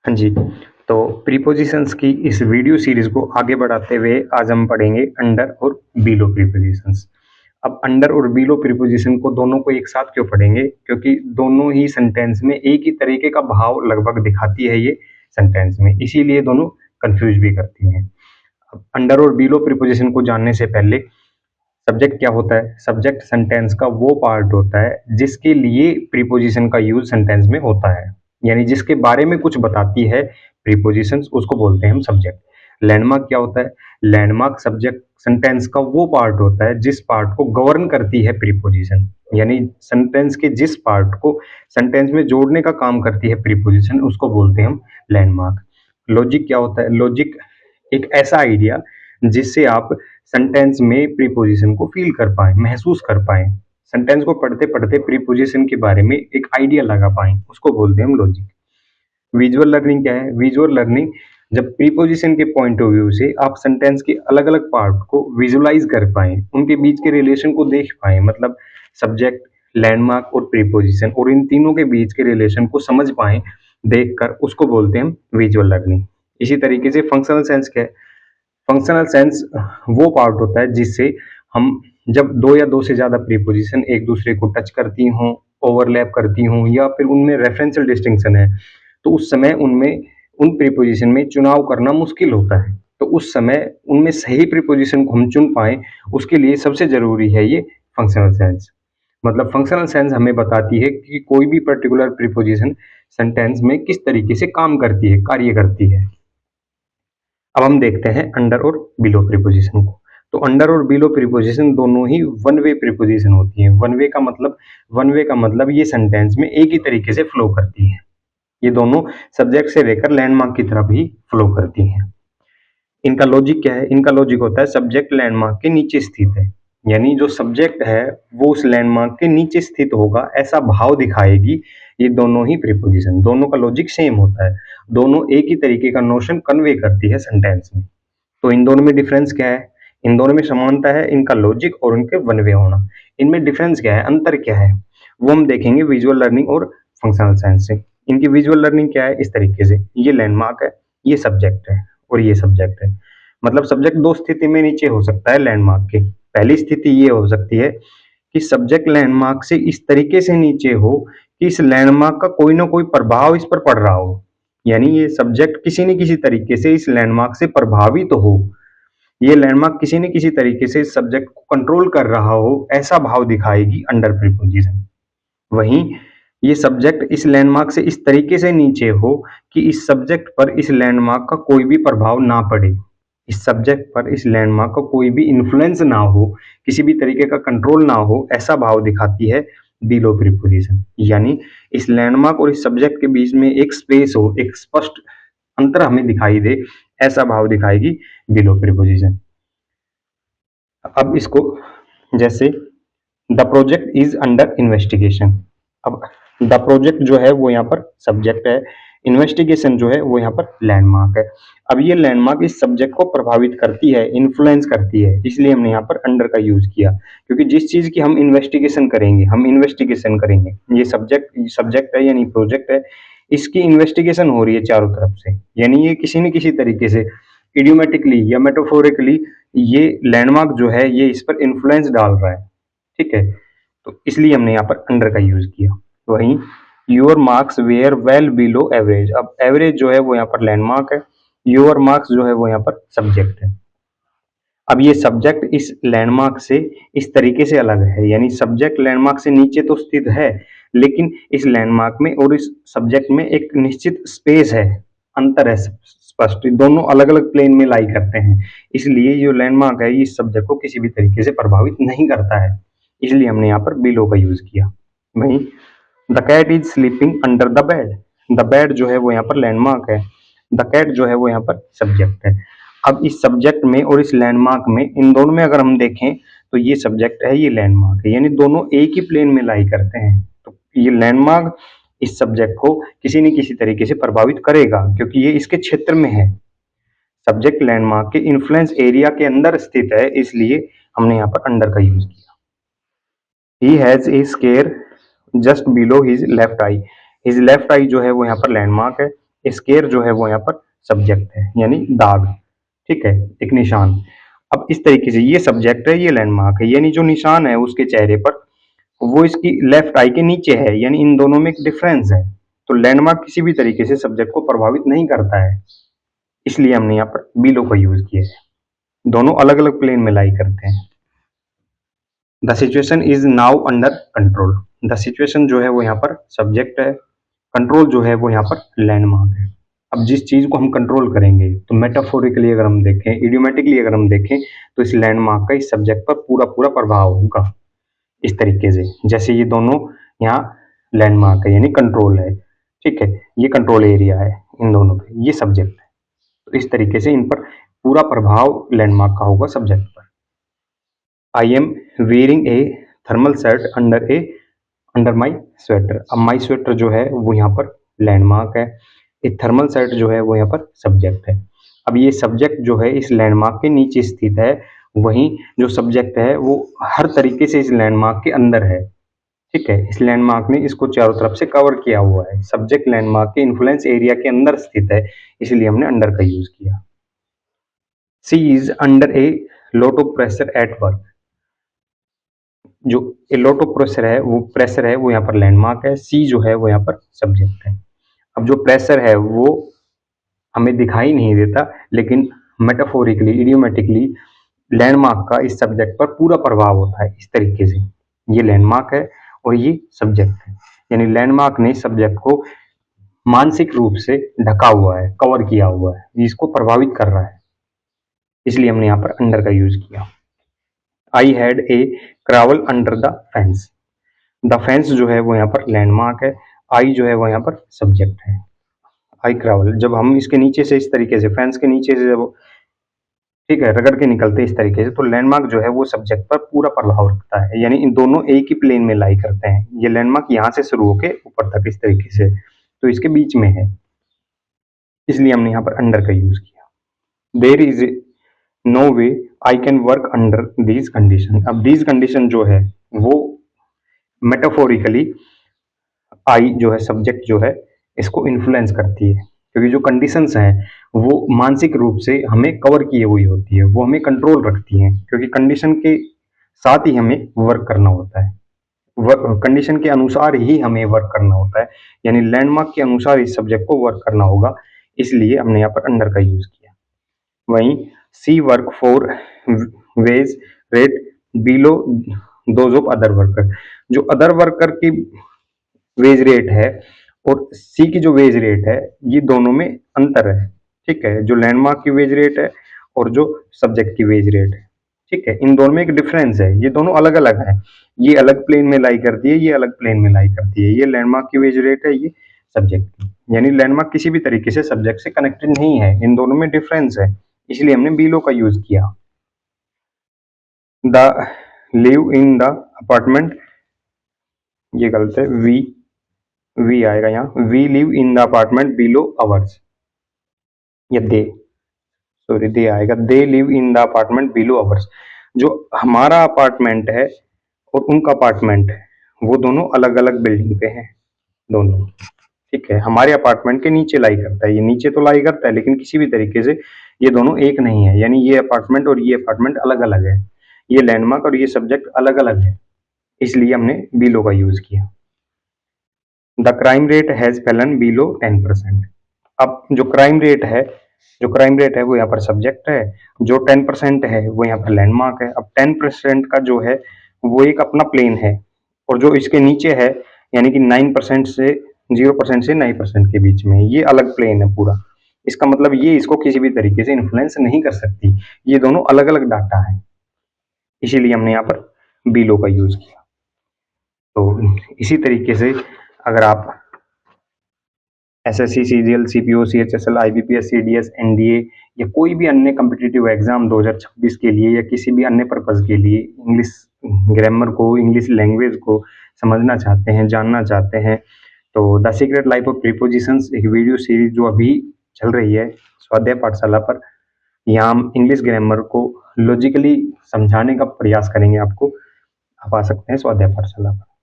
हाँ जी, तो प्रीपोज़िशंस की इस वीडियो सीरीज़ को आगे बढ़ाते हुए आज हम पढ़ेंगे अंडर और बिलो प्रीपोज़िशंस। अब अंडर और बिलो प्रीपोज़िशन को दोनों को एक साथ क्यों पढ़ेंगे? क्योंकि दोनों ही सेंटेंस में एक ही तरीके का भाव लगभग दिखाती है ये सेंटेंस में, इसीलिए दोनों कन्फ्यूज़ भी करती हैं। अब अंडर और बिलो प्रीपोज़िशन को जानने से पहले सब्जेक्ट क्या होता है? सब्जेक्ट सेंटेंस का वो पार्ट होता है जिसके लिए प्रीपोज़िशन का यूज़ सेंटेंस में होता है। यानी जिसके बारे में कुछ बताती है प्रीपोज़िशंस, उसको बोलते हैं हम सब्जेक्ट। लैंडमार्क क्या होता है? लैंडमार्क सब्जेक्ट सेंटेंस का वो पार्ट होता है जिस पार्ट को गवर्न करती है प्रीपोज़िशन। यानी सेंटेंस के जिस पार्ट को सेंटेंस में जोड़ने का काम करती है प्रीपोज़िशन, उसको बोलते हैं हम लैंडमार्क। लॉजिक क्या होता है? लॉजिक एक ऐसा आइडिया जिससे आप सेंटेंस में प्रीपोजिशन को फील कर पाएँ, महसूस कर पाएँ। सेंटेंस को पढ़ते-पढ़ते प्रीपोजिशन के बारे में एक आइडिया लगा पाएँ, उसको बोलते हैं हम लॉजिक। विजुअल लर्निंग क्या है? विजुअल लर्निंग जब प्रीपोजिशन के पॉइंट ऑफ व्यू से आप सेंटेंस के अलग-अलग पार्ट को विजुअलाइज़ कर पाएँ, उनके बीच के रिलेशन को देख पाएँ, मतलब सब्जेक्ट, लैंडमार्क और प्रीपोजिशन और इन तीनों के बीच के रिलेशन को समझ पाएँ, देखकर उसको बोलते हैं हम विजुअल लर्निंग। इसी तरीके से फंक्शनल सेंस क्या है? फंक्शनल सेंस वो पार्ट होता है जिससे हम जब दो या दो से ज्यादा प्रीपोजिशन एक दूसरे को टच करती हों, ओवरलैप करती हों या फिर उनमें रेफरेंशियल डिस्टिंक्शन है, तो उस समय उनमें उन प्रीपोजिशन में चुनाव करना मुश्किल होता है। तो उस समय उनमें सही प्रीपोजिशन को हम चुन पाए, उसके लिए सबसे जरूरी है ये फंक्शनल सेंस। मतलब फंक्शनल सेंस हमें बताती है कि कोई भी पर्टिकुलर प्रीपोजिशन सेंटेंस में किस तरीके से काम करती है, कार्य करती है। अब हम देखते हैं अंडर और बिलो प्रीपोजिशन को। तो अंडर और बिलो प्रीपोजिशन दोनों ही वन वे प्रीपोजिशन होती हैं। वन वे का मतलब ये सेंटेंस में एक ही तरीके से फ्लो करती है। ये दोनों सब्जेक्ट से लेकर लैंडमार्क की तरफ ही फ्लो करती हैं। इनका लॉजिक क्या है? इनका लॉजिक होता है सब्जेक्ट लैंडमार्क के नीचे स्थित है। यानी जो सब्जेक्ट है वो उस लैंडमार्क के नीचे स्थित होगा, ऐसा भाव दिखाएगी ये दोनों ही प्रीपोजिशन। दोनों का लॉजिक सेम होता है, दोनों एक ही तरीके का नोशन कन्वे करती है सेंटेंस में। तो इन दोनों में डिफरेंस क्या है? इन दोनों में समानता है इनका लॉजिक और उनके वन वे होना। इनमें डिफरेंस क्या है, अंतर क्या है, वो हम देखेंगे विजुअल लर्निंग और फंक्शनल साइंस से। इनकी विजुअल लर्निंग क्या है? इस तरीके से, ये लैंडमार्क है, ये सब्जेक्ट है और ये सब्जेक्ट है। मतलब सब्जेक्ट दो स्थिति में नीचे हो सकता है लैंडमार्क के। पहली स्थिति ये हो सकती है कि सब्जेक्ट लैंडमार्क से इस तरीके से नीचे हो कि इस लैंडमार्क का कोई ना कोई प्रभाव इस पर पड़ रहा हो। यानी ये सब्जेक्ट किसी न किसी तरीके से इस लैंडमार्क से प्रभावित तो हो, ये लैंडमार्क किसी न किसी तरीके से इस सब्जेक्ट को कंट्रोल कर रहा हो, ऐसा भाव दिखाएगी अंडर प्रीपोजिशन। वहीं ये सब्जेक्ट इस लैंडमार्क से इस तरीके से नीचे हो कि इस सब्जेक्ट पर इस लैंडमार्क का कोई भी प्रभाव ना पड़े, इस सब्जेक्ट पर इस लैंडमार्क का कोई भी इन्फ्लुएंस ना हो, किसी भी तरीके का कंट्रोल ना हो, ऐसा भाव दिखाती है बिलो प्रीपोजिशन। यानी इस लैंडमार्क और इस सब्जेक्ट के बीच में एक स्पेस हो, एक स्पष्ट अंतर हमें दिखाई दे, ऐसा भाव दिखाएगी बिलो प्रीपोजिशन। अब इसको जैसे the project is under investigation. अब द प्रोजेक्ट जो है वो यहाँ पर सब्जेक्ट है, इन्वेस्टिगेशन जो है वो यहाँ पर लैंडमार्क है। अब ये लैंडमार्क इस सब्जेक्ट को प्रभावित करती है, इन्फ्लुएंस करती है, इसलिए हमने यहाँ पर अंडर का यूज किया। क्योंकि जिस चीज की हम इन्वेस्टिगेशन करेंगे, ये सब्जेक्ट है यानी प्रोजेक्ट है, इसकी इन्वेस्टिगेशन हो रही है चारों तरफ से। यानी ये किसी न किसी तरीके से इडियोमेटिकली या मेटाफोरिकली ये लैंडमार्क जो है ये इस पर इन्फ्लुएंस डाल रहा है। ठीक है, तो इसलिए हमने यहाँ पर अंडर का यूज किया। वहीं your marks were well below average. अब एवरेज जो है वो यहाँ पर लैंडमार्क है, योर मार्क्स जो है वो यहाँ पर सब्जेक्ट है। अब ये सब्जेक्ट इस लैंडमार्क से इस तरीके से अलग है, यानी सब्जेक्ट लैंडमार्क से नीचे तो स्थित है, लेकिन इस लैंडमार्क में और इस सब्जेक्ट में एक निश्चित स्पेस है, अंतर है स्पष्ट, दोनों अलग अलग प्लेन में लाई करते हैं। इसलिए जो लैंडमार्क है इस सब्जेक्ट को किसी भी तरीके से प्रभावित नहीं करता है, इसलिए हमने यहाँ पर बिलो का यूज किया। वहीं the cat is sleeping under the bed. The bed जो है वो यहाँ पर लैंडमार्क है, द कैट जो है वो यहाँ पर सब्जेक्ट है। अब इस सब्जेक्ट में और इस लैंडमार्क में, इन दोनों में अगर हम देखें तो ये सब्जेक्ट है, ये लैंडमार्क है, यानी दोनों एक ही प्लेन में लाई करते हैं। तो ये लैंडमार्क इस सब्जेक्ट को किसी न किसी तरीके से प्रभावित करेगा क्योंकि ये इसके क्षेत्र में है। सब्जेक्ट लैंडमार्क के इन्फ्लुएंस एरिया के अंदर स्थित है, इसलिए हमने यहाँ पर अंडर का यूज किया। He has a scar just below his left eye. His left eye जो है वो यहाँ पर लैंडमार्क है, स्केयर जो है वो यहाँ पर सब्जेक्ट है, यानी दाग, ठीक है, एक निशान। अब इस तरीके से ये सब्जेक्ट है, ये लैंडमार्क है, यानी जो निशान है उसके चेहरे पर वो इसकी लेफ्ट आई के नीचे है, यानी इन दोनों में एक डिफरेंस है। तो लैंडमार्क किसी भी तरीके से सब्जेक्ट को प्रभावित नहीं करता है, इसलिए हमने यहाँ पर बिलो का यूज किया है। दोनों अलग अलग प्लेन में लाई करते हैं। The situation is now under control. The situation जो है वो यहाँ पर सब्जेक्ट है, कंट्रोल जो है वो यहाँ पर लैंडमार्क है। अब जिस चीज को हम कंट्रोल करेंगे, तो मेटाफोरिकली अगर हम देखें, इडियोमेटिकली अगर हम देखें, तो इस लैंडमार्क का इस सब्जेक्ट पर पूरा पूरा प्रभाव होगा। इस तरीके से जैसे ये दोनों यहाँ लैंडमार्क है, यानी कंट्रोल है, ठीक है, ये कंट्रोल एरिया है, इन दोनों पे ये सब्जेक्ट है। तो इस तरीके से इन पर पूरा प्रभाव लैंडमार्क का होगा सब्जेक्ट पर। I am wearing A thermal shirt under my sweater. अब माई स्वेटर जो है वो यहाँ पर लैंडमार्क है, एक थर्मल शर्ट जो है वो यहाँ पर सब्जेक्ट है। अब ये सब्जेक्ट जो है इस लैंडमार्क के नीचे स्थित है, वहीं जो सब्जेक्ट है वो हर तरीके से इस लैंडमार्क के अंदर है, ठीक है। इस लैंडमार्क ने इसको चारों तरफ से कवर किया हुआ है, सब्जेक्ट लैंडमार्क के इन्फ्लुएंस एरिया के अंदर स्थित है, इसलिए हमने अंडर का यूज किया। She is under a lot of pressure at work. जो ए लॉट ऑफ प्रेशर है वो यहाँ पर लैंडमार्क है, सी जो है वो यहाँ पर सब्जेक्ट है। अब जो प्रेशर है वो हमें दिखाई नहीं देता, लेकिन मेटाफोरिकली, इडियोमेटिकली लैंडमार्क का इस सब्जेक्ट पर पूरा प्रभाव होता है। इस तरीके से ये लैंडमार्क है और ये सब्जेक्ट है, यानी लैंडमार्क ने सब्जेक्ट को मानसिक रूप से ढका हुआ है, कवर किया हुआ है, इसको प्रभावित कर रहा है, इसलिए हमने यहाँ पर अंडर का यूज किया। I had a crawl under the fence. The fence जो है वो यहाँ पर लैंडमार्क है, आई जो है वो यहाँ पर सब्जेक्ट है। आई क्रावल, जब हम इसके नीचे से इस तरीके से, फेंस के नीचे से जब, ठीक है, रगड़ के निकलते इस तरीके से, तो लैंडमार्क जो है वो सब्जेक्ट पर पूरा प्रभाव रखता है, यानी इन दोनों एक ही प्लेन में लाई करते हैं। ये लैंडमार्क यहाँ से शुरू होके ऊपर तक इस तरीके से, तो इसके बीच में है, इसलिए हमने यहाँ पर अंडर का यूज किया। There is no way I can work under these condition. अब दीज कंडीशन जो है वो मेटाफोरिकली आई जो है सब्जेक्ट जो है इसको इन्फ्लुएंस करती है, क्योंकि जो कंडीशंस हैं वो मानसिक रूप से हमें कवर किए हुई होती है, वो हमें कंट्रोल रखती हैं, क्योंकि कंडीशन के साथ ही हमें वर्क करना होता है, कंडीशन के अनुसार ही हमें वर्क करना होता है, यानी लैंडमार्क के अनुसार इस सब्जेक्ट को वर्क करना होगा, इसलिए हमने यहाँ पर अंडर का यूज किया। वहीं she work for wage rate below those of other worker. जो अदर वर्कर की वेज रेट है और सी की जो वेज रेट है, ये दोनों में अंतर है, ठीक है, जो लैंडमार्क की वेज रेट है और जो सब्जेक्ट की वेज रेट है, ठीक है, इन दोनों में एक डिफरेंस है, ये दोनों अलग अलग है, ये अलग प्लेन में लाई करती है, ये अलग प्लेन में लाई करती है, ये लैंडमार्क की वेज रेट है, ये सब्जेक्ट की, यानी लैंडमार्क किसी भी तरीके से सब्जेक्ट से कनेक्टेड नहीं है, इन दोनों में डिफरेंस है, इसलिए हमने बीलो का यूज किया। The live in the apartment, ये गलत है, वी आएगा यहाँ, we live in the apartment below ours, या दे, सॉरी दे आएगा, they live in the apartment below ours. जो हमारा अपार्टमेंट है और उनका अपार्टमेंट है वो दोनों अलग अलग बिल्डिंग पे हैं दोनों, ठीक है, हमारे अपार्टमेंट के नीचे लाई करता है, ये नीचे तो लाई करता है, लेकिन किसी भी तरीके से ये दोनों एक नहीं है, यानी ये अपार्टमेंट और ये अपार्टमेंट अलग अलग है, ये लैंडमार्क और ये सब्जेक्ट अलग अलग है, इसलिए हमने बिलो का यूज किया। The crime rate has Fallon below 10%। अब जो क्राइम रेट है वो यहाँ पर सब्जेक्ट है, जो 10% है वो यहाँ पर लैंडमार्क है। अब 10% का जो है वो एक अपना प्लेन है, और जो इसके नीचे है यानी कि 9% से 0% से 9% के बीच में, ये अलग प्लेन है पूरा, इसका मतलब ये इसको किसी भी तरीके से इन्फ्लुएंस नहीं कर सकती, ये दोनों अलग अलग डाटा है, इसीलिए हमने यहाँ पर बिलो का यूज किया। तो इसी तरीके से अगर आप SSC, CGL, CPO, CHSL, IBPS, CDS, NDA या कोई भी अन्य कॉम्पिटिटिव एग्जाम 2026 के लिए या किसी भी अन्य पर्पज के लिए इंग्लिश ग्रामर को, इंग्लिश लैंग्वेज को समझना चाहते हैं, जानना चाहते हैं, तो the secret life of prepositions एक वीडियो सीरीज जो अभी चल रही है स्वाध्याय पाठशाला पर, यहाँ हम इंग्लिश ग्रामर को लॉजिकली समझाने का प्रयास करेंगे आपको। आप आ सकते हैं स्वाध्याय पाठशाला पर।